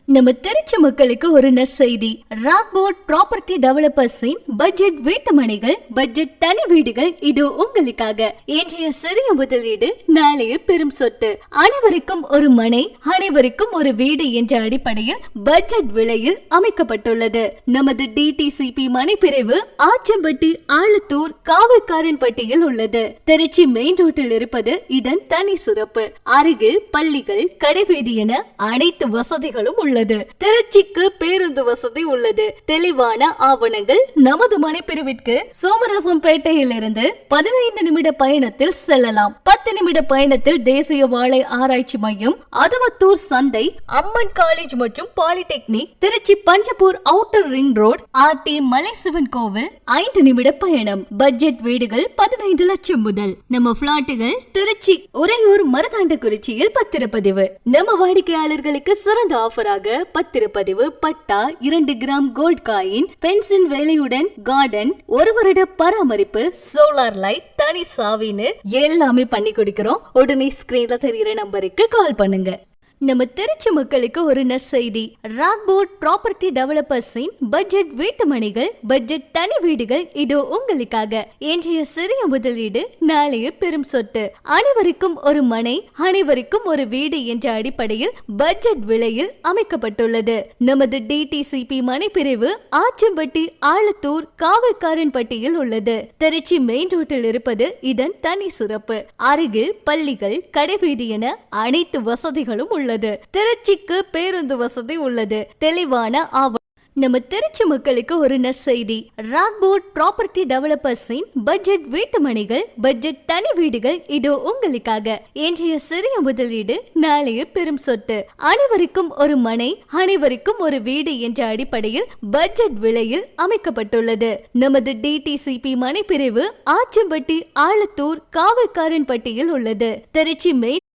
நம்ம திருச்சி மக்களுக்கு ஒரு நற்செய்தி. ராக்போர்ட் ப்ராப்பர்ட்டி டெவலப்பர்ஸின் பட்ஜெட் வீட்டு மனைகள், பட்ஜெட் தனி வீடுகள் இது உங்களுக்காக. இன்றைய சிறிய முதலீடு நாளைய பெரும் சொத்து. அனைவருக்கும் ஒரு மனை, அனைவருக்கும் ஒரு வீடு என்ற அடிப்படையில் பட்ஜெட் விலையில் அமைக்கப்பட்டுள்ளது. நமது டிடிசிபி மனைப்பிரிவு ஆச்சம்பட்டி, ஆலத்தூர், காவல்காரன்பட்டியில் உள்ளது. திருச்சி மெயின் ரோட்டில் இருப்பது இதன் தனி சிறப்பு. அருகில் பள்ளிகள், கடைவீதி என அனைத்து வசதிகளும் உள்ளது. திருச்சிக்கு பேருந்து வசதி உள்ளது. தெளிவான ஆவணங்கள். நமது மனைப்பிரிவிற்கு சோமரசம்பேட்டையிலிருந்து 15 நிமிட பயணத்தில் செல்லலாம். 10 நிமிட பயணத்தில் தேசிய வாழை ஆராய்ச்சி மையம், அதவத்தூர் சந்தை, அம்மன் காலேஜ் மற்றும் polytechnic, Tiruchi Panjappur outer ring road, ஆர்டி மலைசிவன் கோவில் 5 நிமிட பயணம். பட்ஜெட் வீடுகள் 15 லட்சம் முதல். நம்ம பிளாட்டுகள் திருச்சி, உறையூர், மருதாண்டக்குறிச்சியில் பத்திரப்பதிவு. நம்ம வாடிக்கையாளர்களுக்கு சிறந்த ஆஃபராக பத்திரப்பதிவு, patta, 2 gram gold coin, fencing வேலையுடன் கார்டன், 1 வருட பராமரிப்பு, சோலார் லைட், தனி சாவின்னு எல்லாமே பண்ணி கொடுக்கிறோம். உடனே ஸ்கிரீன்ல தெரியுற நம்பருக்கு கால் பண்ணுங்க. நம்ம திருச்சி மக்களுக்கு ஒரு நற்செய்தி. ராக்போர்ட் ப்ராப்பர்ட்டி டெவலப்பர்ஸின் பட்ஜெட் வீட்டு மனைகள், பட்ஜெட் தனி வீடுகள் இது உங்களுக்காக. இன்றைய சிறிய முதலீடு நாளைய பெரும் சொத்து. அனைவருக்கும் ஒரு மனை, அனைவருக்கும் ஒரு வீடு என்ற அடிப்படையில் பட்ஜெட் விலையில் அமைக்கப்பட்டுள்ளது. நமது டிடிசிபி மனைப்பிரிவு ஆச்சம்பட்டி, ஆலத்தூர், காவல்காரன்பட்டியில் உள்ளது. திருச்சி மெயின் ரோட்டில் இருப்பது இதன் தனி சிறப்பு. அருகில் பள்ளிகள், கடைவீதி என அனைத்து வசதிகளும் உள்ளது. திருச்சிக்கு பேருந்து வசதி உள்ளது. தெளிவான ஆவணம். நம்ம திருச்சி மக்களுக்கு ஒரு நற்செய்தி. ராக்போர்ட் ப்ராப்பர்ட்டி டெவலப்பர்ஸின் பட்ஜெட் வீட்டு மனைகள், பட்ஜெட் தனி வீடுகள் இது உங்களுக்காக. இன்றைய சிறிய முதலீடு நாளைய பெரும் சொத்து. அனைவருக்கும் ஒரு மனை, அனைவருக்கும் ஒரு வீடு என்ற அடிப்படையில் பட்ஜெட் விலையில் அமைக்கப்பட்டுள்ளது. நமது டிடிசிபி மனைப்பிரிவு ஆச்சம்பட்டி, ஆலத்தூர், காவல்காரன்பட்டியில் உள்ளது. திருச்சி மெயின்